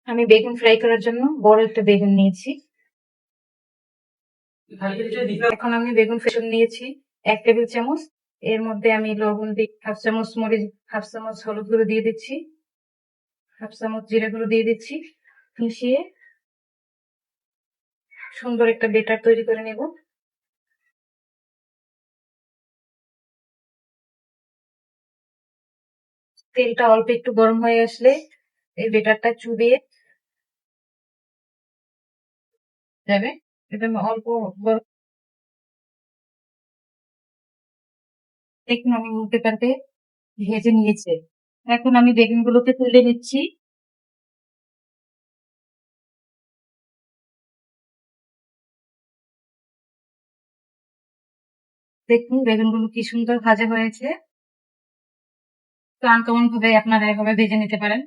আমি বেগুন ফ্রাই করার জন্য বড় একটা বেগুন নিয়েছি। এখন আমি বেগুন ফ্রাই নিয়েছি 1 টেবিল চামচ। এর মধ্যে আমি লবণ দিই, 1/2 চামচ মরিচ, 1/2 চামচ হলুদ গুঁড়ো দিয়ে দিচ্ছি, 1/2 চামচ জিরা গুঁড়ো দিয়ে দিচ্ছি। মিশিয়ে সুন্দর একটা বেটার তৈরি করে নেব। তেলটা অল্প একটু গরম হয়ে আসলে এই বেটারটা চুবিয়ে যাবে। এটা অল্প দেখুন আমি উল্টে পাল্টে ভেজে নিয়েছি। এখন আমি বেগুনগুলোকে তুলে নিচ্ছি। দেখুন বেগুনগুলো কি সুন্দর ভাজা হয়েছে। তো আনকমন ভাবে আপনারা এভাবে ভেজে নিতে পারেন।